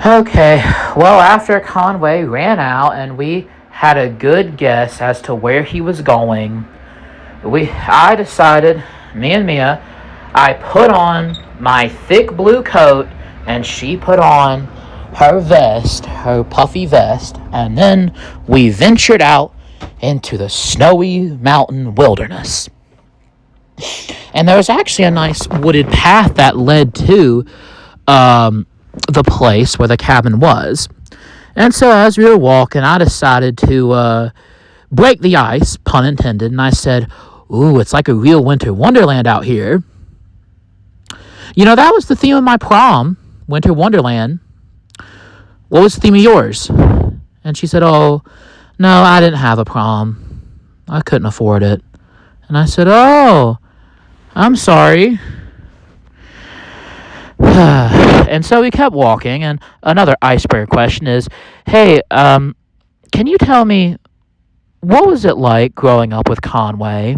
Okay, well, after Conway ran out and we had a good guess as to where he was going, I decided, me and Mia, I put on my thick blue coat and she put on her vest, her puffy vest, and then we ventured out into the snowy mountain wilderness. And there was actually a nice wooded path that led to the place where the cabin was. And so as we were walking, I decided to break the ice, pun intended, and I said, "Ooh, it's like a real winter wonderland out here." That was the theme of my prom, Winter Wonderland. What was the theme of yours? And she said, "Oh, no, I didn't have a prom. I couldn't afford it." And I said, "Oh, I'm sorry." And so we kept walking, and another icebreaker question is, "Hey, can you tell me, what was it like growing up with Conway?"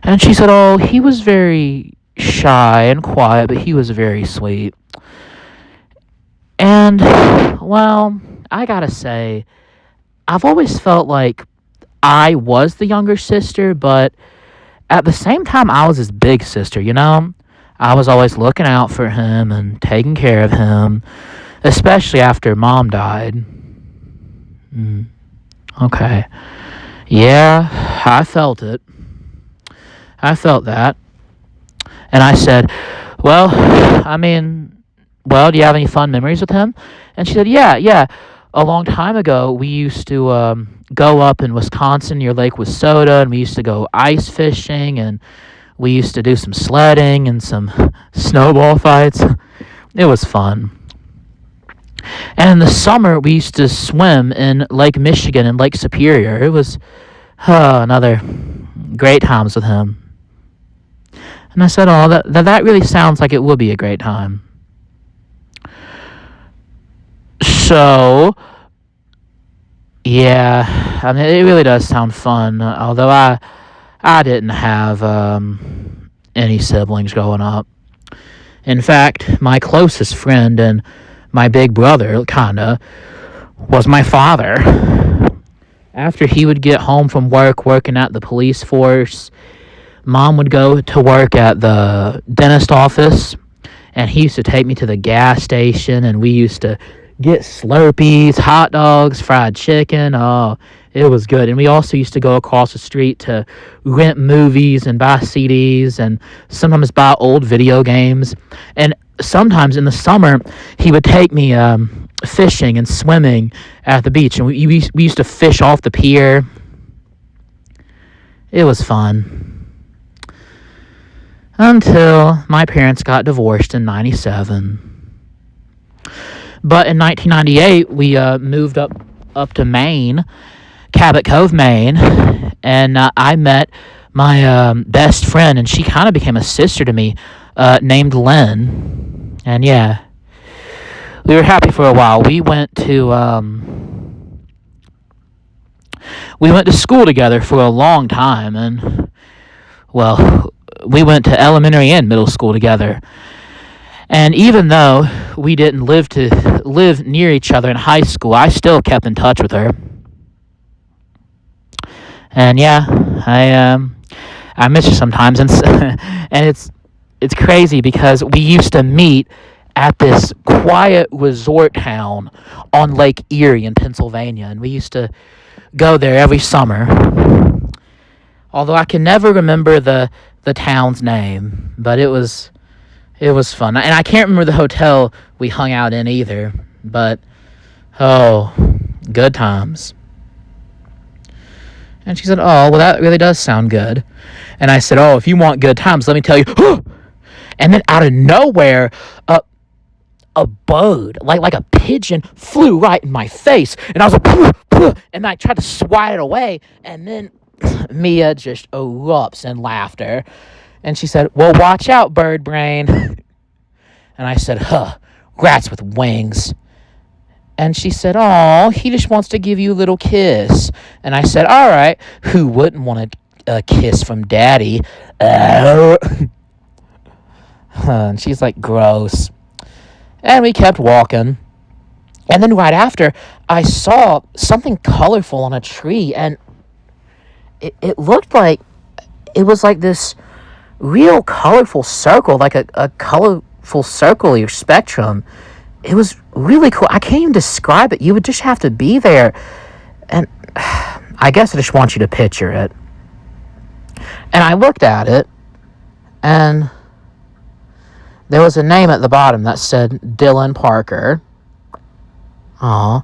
And she said, "Oh, he was very shy and quiet, but he was very sweet." And, well, I gotta say, I've always felt like I was the younger sister, but at the same time, I was his big sister. I was always looking out for him and taking care of him, especially after Mom died. Okay. Yeah, I felt it. I felt that. And I said, "Well, do you have any fun memories with him?" And she said, Yeah. A long time ago, we used to go up in Wisconsin near Lake Wissota, and we used to go ice fishing, and we used to do some sledding and some snowball fights. It was fun. And in the summer, we used to swim in Lake Michigan and Lake Superior. It was another great times with him. And I said, "Oh, that really sounds like it would be a great time." So, yeah, it really does sound fun. Although I didn't have any siblings growing up. In fact, my closest friend and my big brother, kinda, was my father. After he would get home from working at the police force, Mom would go to work at the dentist office, and he used to take me to the gas station, and we used to get Slurpees, hot dogs, fried chicken. Oh, it was good. And we also used to go across the street to rent movies and buy CDs and sometimes buy old video games. And sometimes in the summer, he would take me fishing and swimming at the beach. And we used to fish off the pier. It was fun. Until my parents got divorced in 97. But in 1998, we moved up to Maine, Cabot Cove, Maine, and I met my best friend, and she kind of became a sister to me, named Lynn. And yeah, we were happy for a while. We went to school together for a long time, and well, we went to elementary and middle school together. And even though we didn't live near each other in high school, I still kept in touch with her. And yeah, I miss her sometimes, and and it's crazy because we used to meet at this quiet resort town on Lake Erie in Pennsylvania, and we used to go there every summer. Although I can never remember the town's name, but it was fun. And I can't remember the hotel we hung out in either, but oh, good times. And she said, "Oh, well, that really does sound good." And I said, "Oh, if you want good times, let me tell you." And then out of nowhere, a bird, like a pigeon, flew right in my face. And I was like, and I tried to swat it away. And then Mia just erupts in laughter. And she said, "Well, watch out, bird brain." And I said, "Rats with wings." And she said, "Oh, he just wants to give you a little kiss." And I said, "All right, who wouldn't want a kiss from Daddy?" And she's like, "Gross." And we kept walking. And then right after, I saw something colorful on a tree, and it looked like it was like this real colorful circle, like a colorful circular spectrum. It was really cool. I can't even describe it. You would just have to be there. And I guess I just want you to picture it. And I looked at it, and there was a name at the bottom that said Dylan Parker. Aw,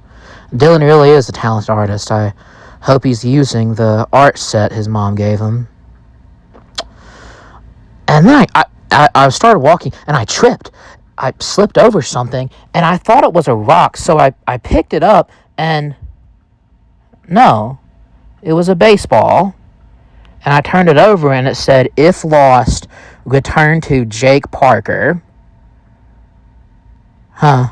Dylan really is a talented artist. I hope he's using the art set his mom gave him. And then I started walking, and I tripped. I slipped over something, and I thought it was a rock, so I picked it up, and no, it was a baseball. And I turned it over, and it said, "If lost, return to Jake Parker." Huh.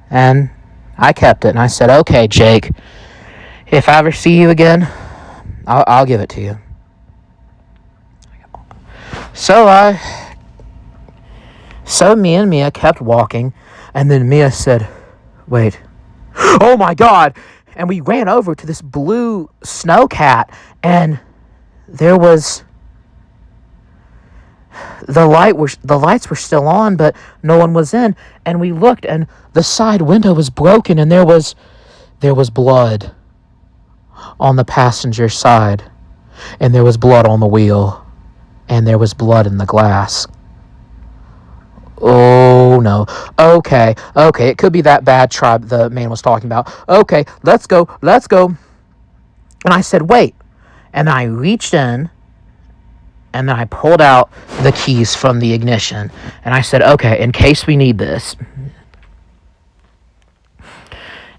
And I kept it, and I said, "Okay, Jake, if I ever see you again, I'll give it to you." So me and Mia kept walking, and then Mia said, "Wait, oh my God!" And we ran over to this blue snowcat, and there was the lights were still on, but no one was in. And we looked, and the side window was broken, and there was blood on the passenger side, and there was blood on the wheel, and there was blood in the glass. Oh no. Okay, it could be that bad tribe the man was talking about. Okay, let's go. And I said, "Wait." And I reached in, and then I pulled out the keys from the ignition, and I said, "Okay, in case we need this."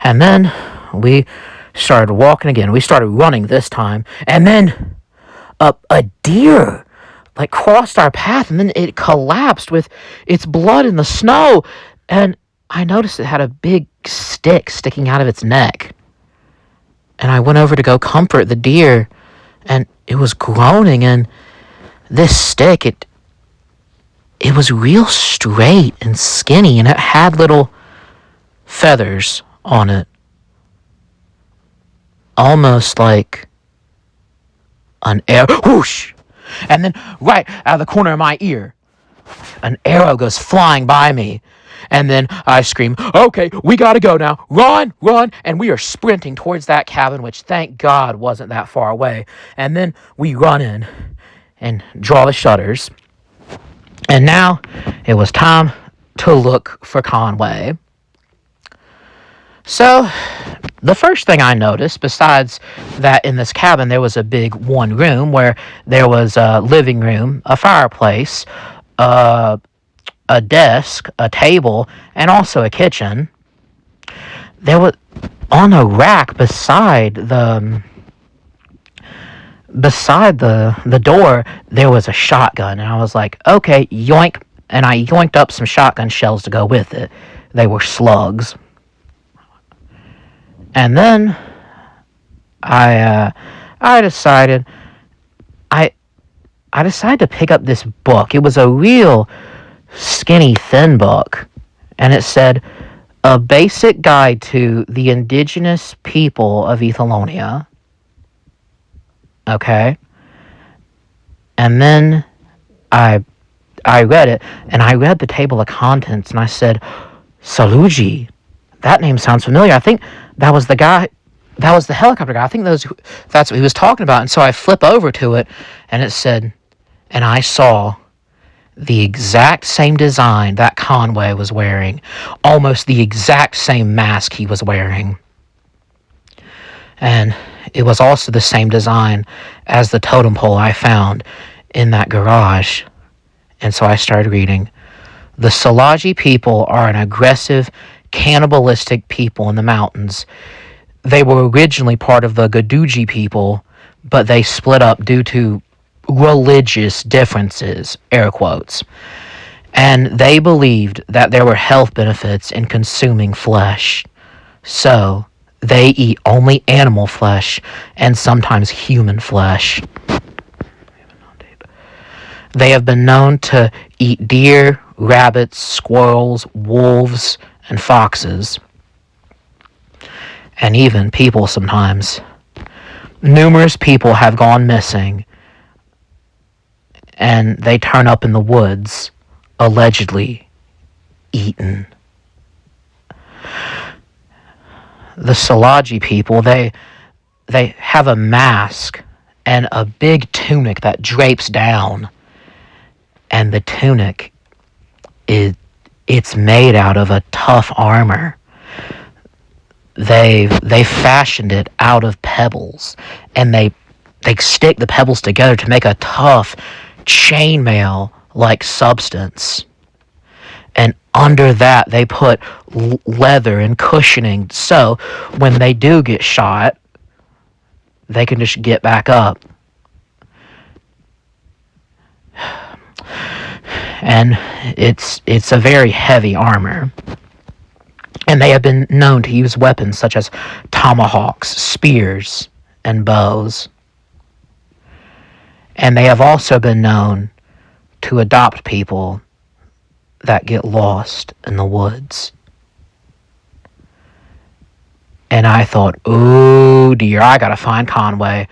And then we started walking again. We started running this time, and then a deer crossed our path, and then it collapsed with its blood in the snow, and I noticed it had a big stick sticking out of its neck. And I went over to go comfort the deer, and it was groaning, and this stick, it was real straight and skinny, and it had little feathers on it, almost like an arrow. Whoosh! And then right out of the corner of my ear, an arrow goes flying by me. And then I scream, "Okay, we gotta go now. Run!" And we are sprinting towards that cabin, which thank God wasn't that far away. And then we run in and draw the shutters. And now it was time to look for Conway. So the first thing I noticed, besides that in this cabin there was a big one room where there was a living room, a fireplace, a desk, a table, and also a kitchen. There was, on a rack beside the door, there was a shotgun, and I was like, "Okay, yoink." And I yoinked up some shotgun shells to go with it. They were slugs. And then I decided to pick up this book. It was a real skinny, thin book, and it said, "A Basic Guide to the Indigenous People of Ethalonia." Okay? And then I read it, and I read the table of contents, and I said, "Tsalagi, that name sounds familiar. I think that was the guy, that was the helicopter guy. I think that's what he was talking about." And so I flip over to it, and it said, and I saw the exact same design that Conway was wearing, almost the exact same mask he was wearing. And it was also the same design as the totem pole I found in that garage. And so I started reading. "The Tsalagi people are an aggressive, cannibalistic people in the mountains. They were originally part of the Gaduji people, but they split up due to religious differences," air quotes. "And they believed that there were health benefits in consuming flesh. So they eat only animal flesh and sometimes human flesh." They have been known to eat deer, rabbits, squirrels, wolves, and foxes, and even people sometimes. Numerous people have gone missing, and they turn up in the woods, allegedly eaten. The Tsalagi people, they have a mask and a big tunic that drapes down, and the tunic it's made out of a tough armor. They fashioned it out of pebbles, and they stick the pebbles together to make a tough chainmail like substance. And under that they put leather and cushioning, so when they do get shot, they can just get back up. And it's a very heavy armor. And they have been known to use weapons such as tomahawks, spears, and bows. And they have also been known to adopt people that get lost in the woods. And I thought, oh dear, I gotta find Conway.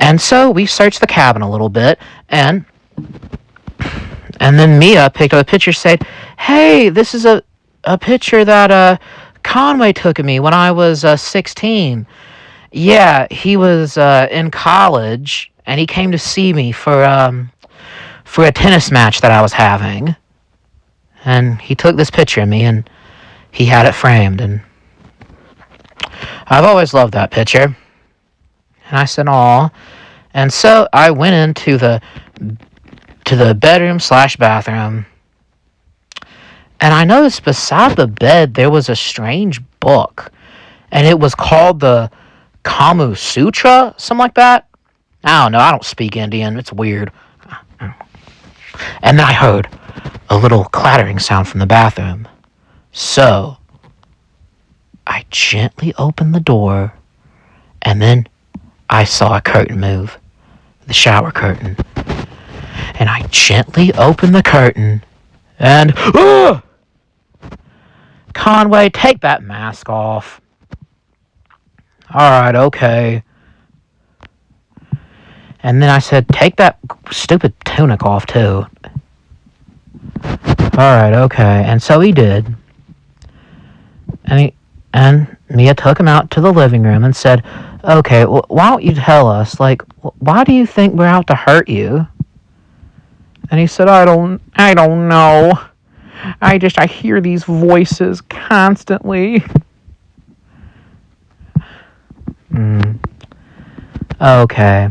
And so we searched the cabin a little bit, and then Mia picked up a picture, said, hey, this is a picture that Conway took of me when I was 16. Yeah, he was in college, and he came to see me for a tennis match that I was having. And he took this picture of me, and he had it framed, and I've always loved that picture. And I said, aw. And so I went into the bedroom/bathroom, and I noticed beside the bed there was a strange book, and it was called the Kama Sutra, something like that. I don't know, I don't speak Indian, it's weird. And then I heard a little clattering sound from the bathroom. So I gently opened the door, and then I saw a curtain move, the shower curtain. And I gently opened the curtain, and Conway, take that mask off. Alright, okay. And then I said, take that stupid tunic off too. Alright, okay. And so he did. And Mia took him out to the living room and said, okay, well, why don't you tell us, like, why do you think we're out to hurt you? And he said, I don't know. I hear these voices constantly. Okay.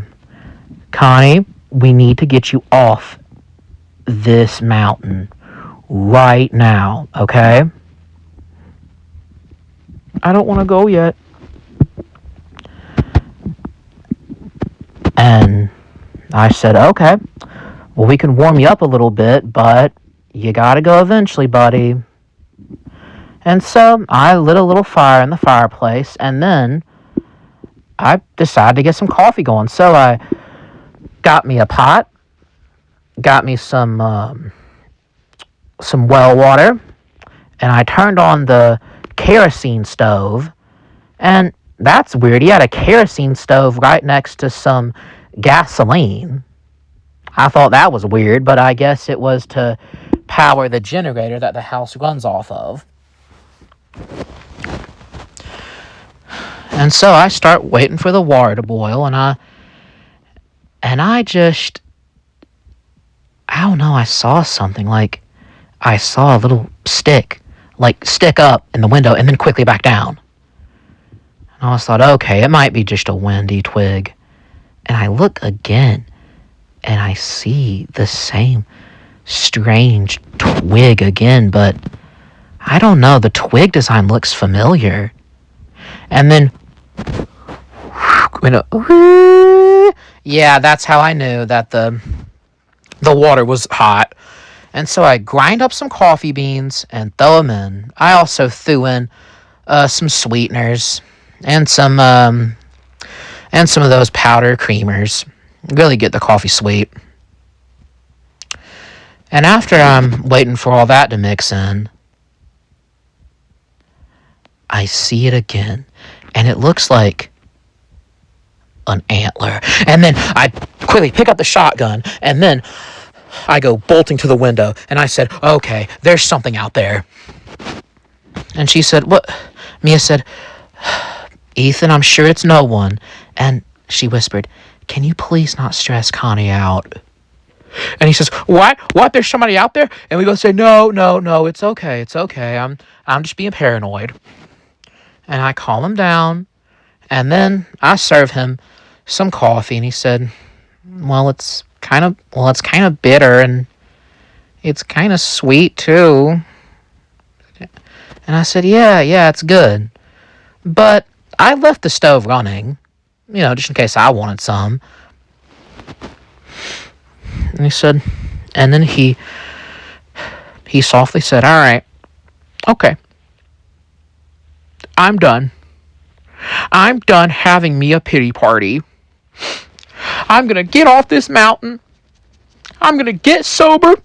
Connie, we need to get you off this mountain right now, okay? I don't want to go yet. And I said, okay, well, we can warm you up a little bit, but you gotta go eventually, buddy. And so I lit a little fire in the fireplace, and then I decided to get some coffee going. So I got me a pot, got me some well water, and I turned on the kerosene stove. And that's weird. He had a kerosene stove right next to some gasoline. I thought that was weird, but I guess it was to power the generator that the house runs off of. And so I start waiting for the water to boil, and I don't know, I saw something, like I saw a little stick, like stick up in the window and then quickly back down. And I thought, okay, it might be just a windy twig. And I look again, and I see the same strange twig again, but I don't know, the twig design looks familiar. And then, yeah, that's how I knew that the water was hot. And so I grind up some coffee beans and throw them in. I also threw in some sweeteners and some of those powder creamers. Really get the coffee sweet. And after I'm waiting for all that to mix in, I see it again. And it looks like an antler. And then I quickly pick up the shotgun, and then I go bolting to the window, and I said, okay, there's something out there. And she said, what? Mia said, Ethan, I'm sure it's no one. And she whispered, can you please not stress Connie out? And he says, what? What? There's somebody out there? And we both say, no, it's okay. It's okay. I'm just being paranoid. And I calm him down, and then I serve him some coffee, and he said, it's kind of bitter, and it's kind of sweet too. And I said, yeah, it's good. But I left the stove running, just in case I wanted some. And he said, and then he softly said, all right, okay, I'm done. I'm done having me a pity party. I'm going to get off this mountain. I'm going to get sober.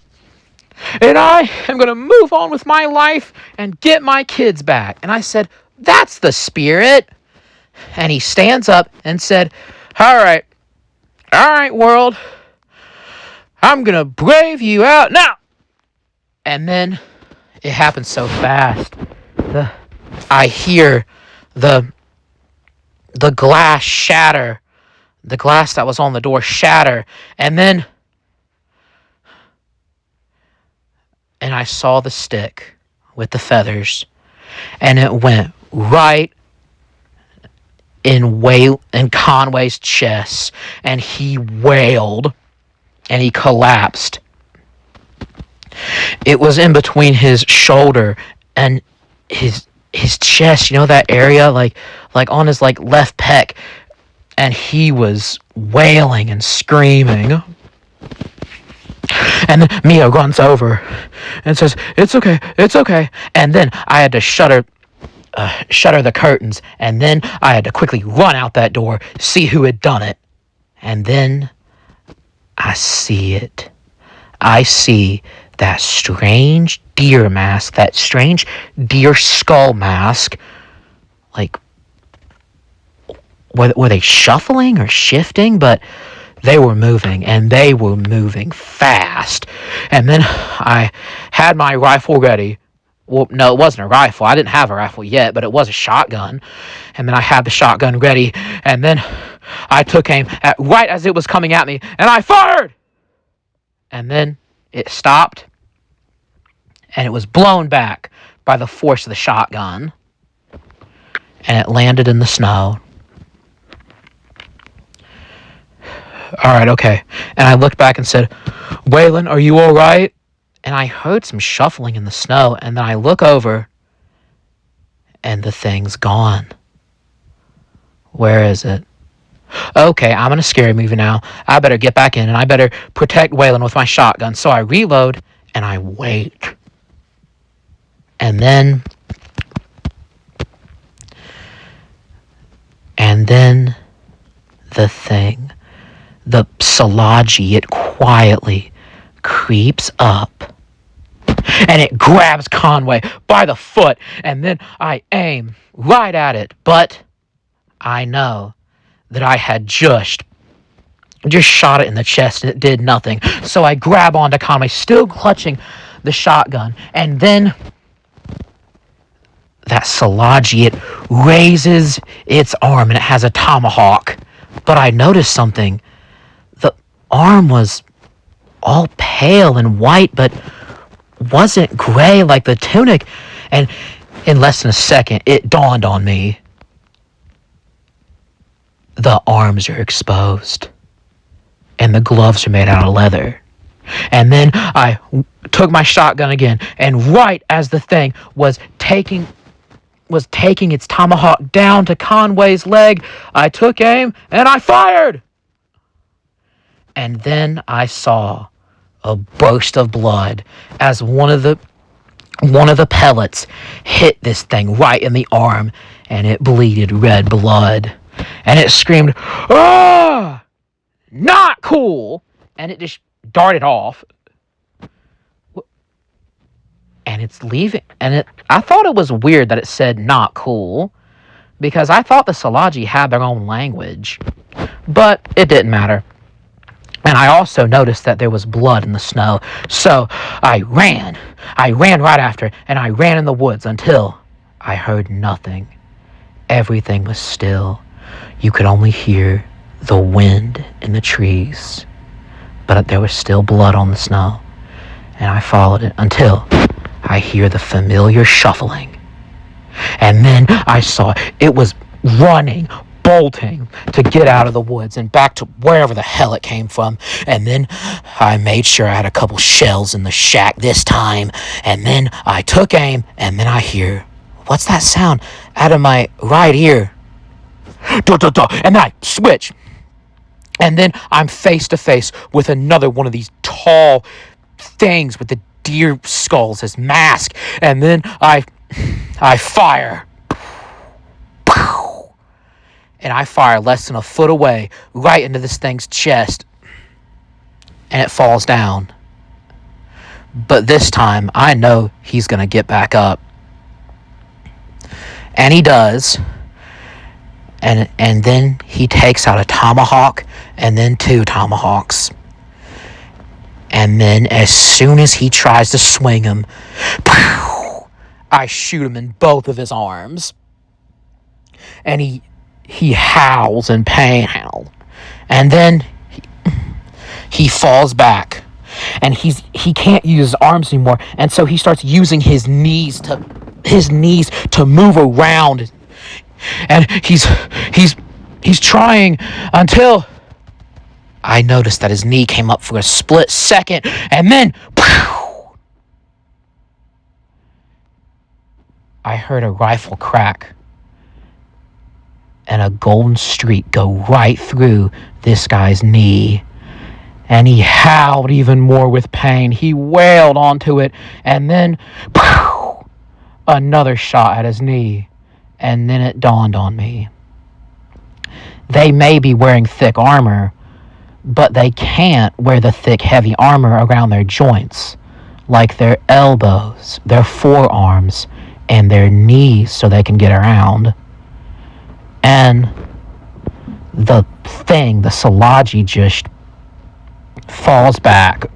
And I am going to move on with my life and get my kids back. And I said, that's the spirit. And he stands up and said, all right, world. I'm going to brave you out now. And then it happened so fast. I hear the glass shatter. The glass that was on the door shatter. And I saw the stick with the feathers. And it went right in Conway's chest. And he wailed. And he collapsed. It was in between his shoulder and his chest, that area, like on his left pec, and he was wailing and screaming. And then Mia runs over and says, it's okay. And then I had to shutter the curtains, and then I had to quickly run out that door, see who had done it. And then I see it. I see that strange deer mask, that strange deer skull mask. Were they shuffling or shifting? But they were moving, and they were moving fast. And then I had my rifle ready. Well, no, it wasn't a rifle. I didn't have a rifle yet, but it was a shotgun. And then I had the shotgun ready, and then I took aim right as it was coming at me, and I fired! And then it stopped, and it was blown back by the force of the shotgun, and it landed in the snow. All right, okay. And I looked back and said, Waylon, are you all right? And I heard some shuffling in the snow, and then I look over, and the thing's gone. Where is it? Okay, I'm in a scary movie now. I better get back in, and I better protect Waylon with my shotgun. So I reload, and I wait. And then the thing, the Tsalagi, it quietly creeps up, and it grabs Conway by the foot, and then I aim right at it, but I know that I had just shot it in the chest, and it did nothing. So I grab onto Conway, still clutching the shotgun, and then that Tsalagi, it raises its arm, and it has a tomahawk. But I noticed something. The arm was all pale and white, but wasn't gray like the tunic. And in less than a second, it dawned on me. The arms are exposed, and the gloves are made out of leather. And then I took my shotgun again, and right as the thing was taking its tomahawk down to Conway's leg, I took aim, and I fired! And then I saw a burst of blood as one of the pellets hit this thing right in the arm, and it bleeded red blood. And it screamed, "Ah! Not cool!" And it just darted off. and it's leaving. And I thought it was weird that it said not cool, because I thought the Tsalagi had their own language. But it didn't matter. And I also noticed that there was blood in the snow. So I ran. I ran right after it, and I ran in the woods until I heard nothing. Everything was still. You could only hear the wind in the trees, but there was still blood on the snow. And I followed it until I hear the familiar shuffling. And then I saw it was running, bolting to get out of the woods and back to wherever the hell it came from. And then I made sure I had a couple shells in the shack this time. And then I took aim, and then I hear, what's that sound out of my right ear? Duh, duh, duh. And then I switch. And then I'm face to face with another one of these tall things with the deer skulls as mask. And then I fire. And I fire less than a foot away, right into this thing's chest. And it falls down. But this time, I know he's going to get back up. And he does. And then he takes out a tomahawk, and then 2 tomahawks. And then as soon as he tries to swing him, I shoot him in both of his arms. And he howls in pain. And then he falls back. And he can't use his arms anymore. And so he starts using his knees to move around. And he's trying until I noticed that his knee came up for a split second. And then I heard a rifle crack. And a golden streak go right through this guy's knee. And he howled even more with pain. He wailed onto it. And then, another shot at his knee. And then it dawned on me. They may be wearing thick armor, but they can't wear the thick, heavy armor around their joints, like their elbows, their forearms, and their knees so they can get around. And the Tsalagi just falls back.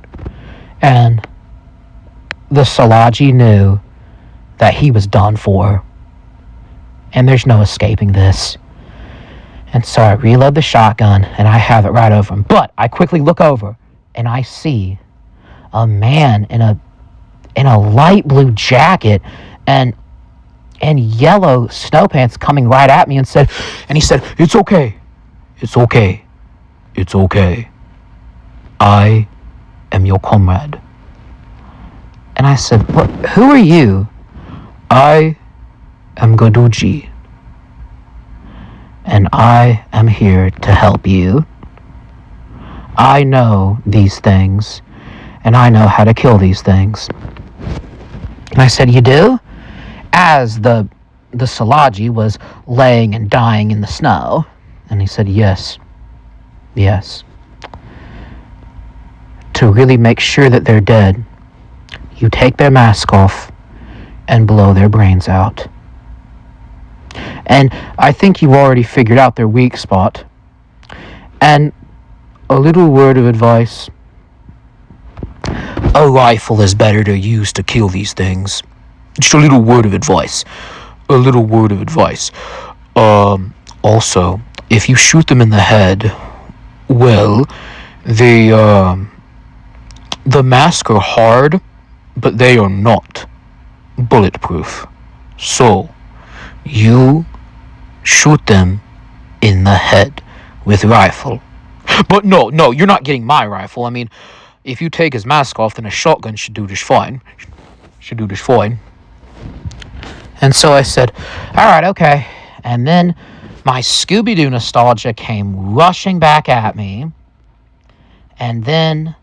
And the Tsalagi knew that he was done for. And there's no escaping this. And so I reload the shotgun, and I have it right over him. But I quickly look over, and I see a man in a light blue jacket and yellow snow pants coming right at me, and he said, "It's okay. It's okay. It's okay. I am your comrade." And I said, "Who are you?" "I am Gaduji. And I am here to help you. I know these things, and I know how to kill these things." And I said, "You do?" As the Tsalagi was laying and dying in the snow. And he said, yes. To really make sure that they're dead, you take their mask off and blow their brains out. And I think you already figured out their weak spot. And a little word of advice. A rifle is better to use to kill these things. Just a little word of advice. Also, if you shoot them in the head, well, the masks are hard, but they are not bulletproof. So, you shoot them in the head with rifle. But no, you're not getting my rifle. I mean, if you take his mask off, then a shotgun should do just fine. And so I said, all right, okay. And then my Scooby-Doo nostalgia came rushing back at me. And then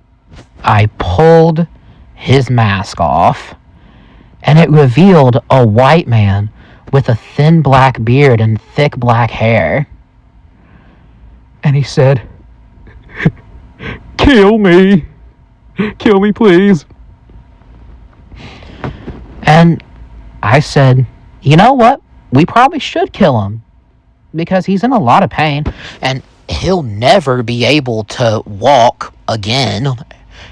I pulled his mask off, and it revealed a white man with a thin black beard and thick black hair. And he said, "Kill me. Kill me, please." I said, you know what? We probably should kill him because he's in a lot of pain and he'll never be able to walk again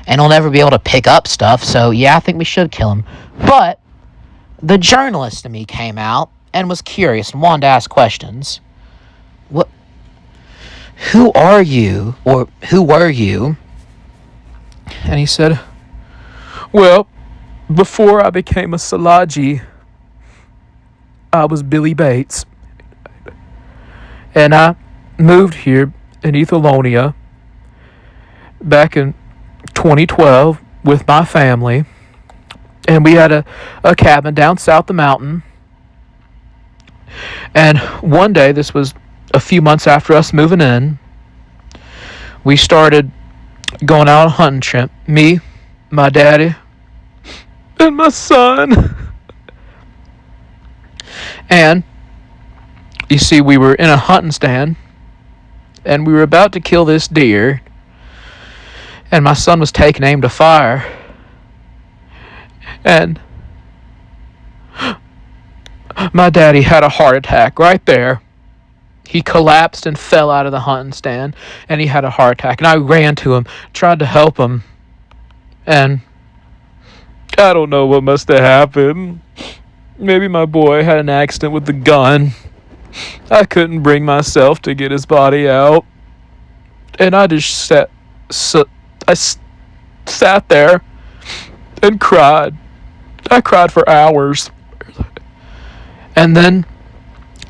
and he'll never be able to pick up stuff. So, yeah, I think we should kill him. But the journalist in me came out and was curious and wanted to ask questions. What? Who are you? Or who were you? And he said, well, before I became a Tsalagi, I was Billy Bates. And I moved here in Ethalonia back in 2012 with my family. And we had a cabin down south the mountain. And one day, this was a few months after us moving in, we started going out on a hunting trip. Me, my daddy, and my son. And you see, we were in a hunting stand and we were about to kill this deer, and my son was taking aim to fire, and my daddy had a heart attack right there. He collapsed and fell out of the hunting stand, and he had a heart attack. And I ran to him, tried to help him, and I don't know what must have happened. Maybe my boy had an accident with the gun. I couldn't bring myself to get his body out, and I just sat there and cried. I cried for hours. And then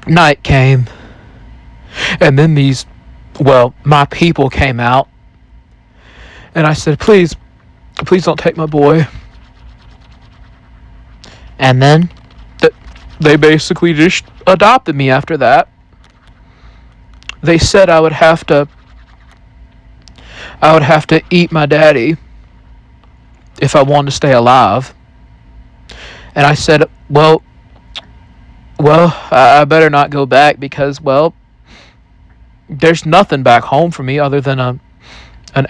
night came. And then my people came out. And I said, please don't take my boy. And then they basically just adopted me after that. They said I would have to eat my daddy if I wanted to stay alive. And I said, well, I better not go back because, there's nothing back home for me other than an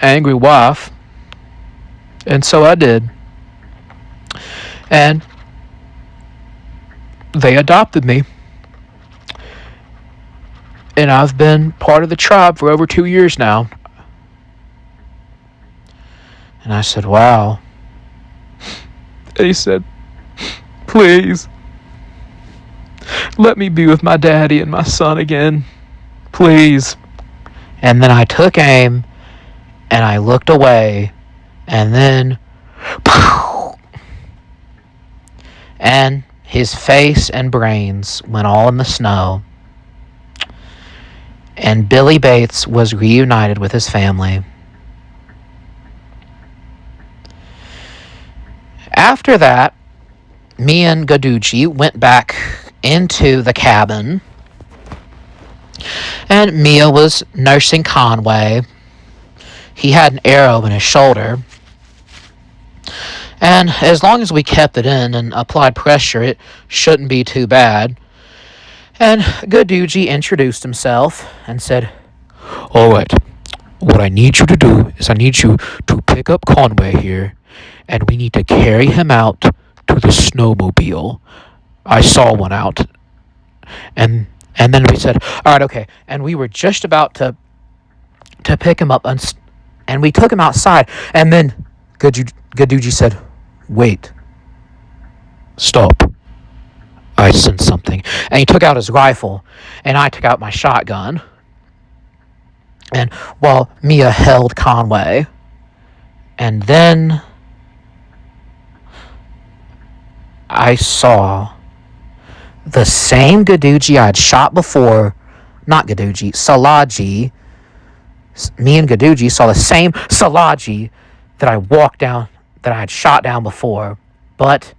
angry wife. And so I did. And they adopted me. And I've been part of the tribe for over 2 years now. And I said, wow. And he said, please, let me be with my daddy and my son again. Please. And then I took aim, and I looked away, and then, and his face and brains went all in the snow. And Billy Bates was reunited with his family. After that, me and Gaduji went back into the cabin, and Mia was nursing Conway. He had an arrow in his shoulder. And as long as we kept it in and applied pressure, it shouldn't be too bad. And Gaduji introduced himself and said, all right, what I need you to do is I need you to pick up Conway here, and we need to carry him out to the snowmobile. I saw one out. And then we said, all right, okay. And we were just about to pick him up, and we took him outside. And then Gaduji said, wait, stop. I sensed something. And he took out his rifle, and I took out my shotgun. And while Mia held Conway, and then I saw the same Gaduji I'd shot before. Not Gaduji, Tsalagi. Me and Gaduji saw the same Tsalagi that I had shot down before, but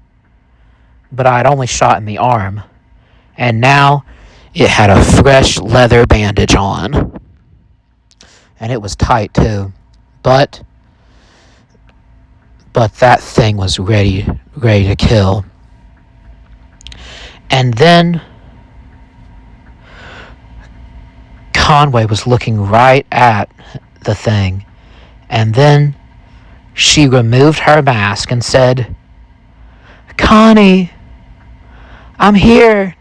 I had only shot in the arm, and now it had a fresh leather bandage on, and it was tight too, but that thing was ready to kill. And then Conway was looking right at the thing, and then she removed her mask and said, Connie, I'm here.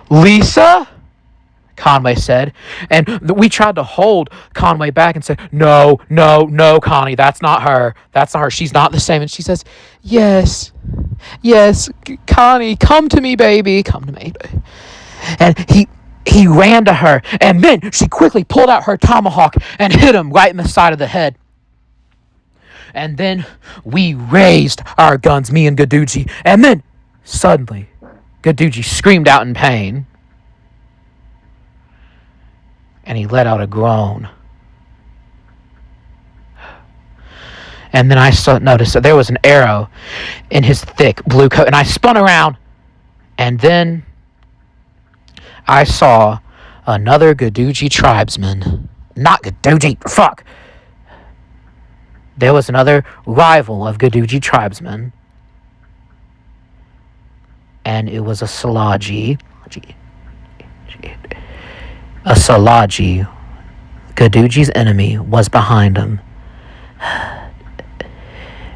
Lisa? Conway said. And we tried to hold Conway back and say, no, no, no, Connie, that's not her. That's not her. She's not the same. And she says, yes, yes, Connie, come to me, baby. Come to me. And he ran to her, and then she quickly pulled out her tomahawk and hit him right in the side of the head. And then we raised our guns, me and Gaduji. And then, suddenly, Gaduji screamed out in pain. And he let out a groan. And then I noticed that there was an arrow in his thick blue coat. And I spun around. And then I saw another Gaduji tribesman. Not Gaduji, fuck. There was another rival of Gaduji tribesmen. And it was a Tsalagi. A Tsalagi. Gaduji's enemy was behind him.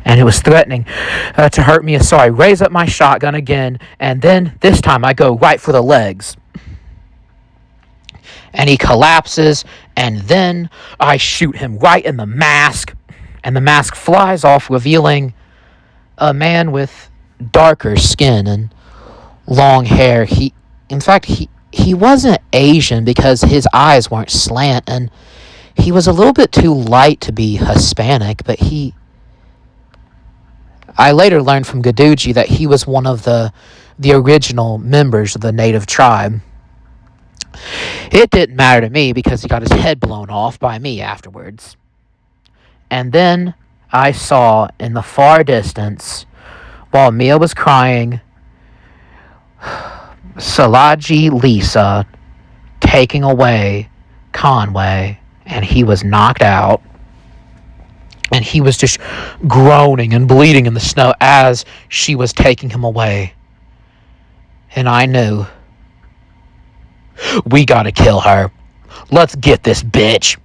And it was threatening to hurt me. So I raise up my shotgun again. And then this time I go right for the legs. And he collapses. And then I shoot him right in the mask. And the mask flies off, revealing a man with darker skin and long hair. In fact, he wasn't Asian because his eyes weren't slant, and he was a little bit too light to be Hispanic, but I later learned from Gaduji that he was one of the original members of the native tribe. It didn't matter to me because he got his head blown off by me afterwards. And then I saw in the far distance, while Mia was crying, Tsalagi Lisa taking away Conway, and he was knocked out. And he was just groaning and bleeding in the snow as she was taking him away. And I knew, we gotta kill her. Let's get this bitch.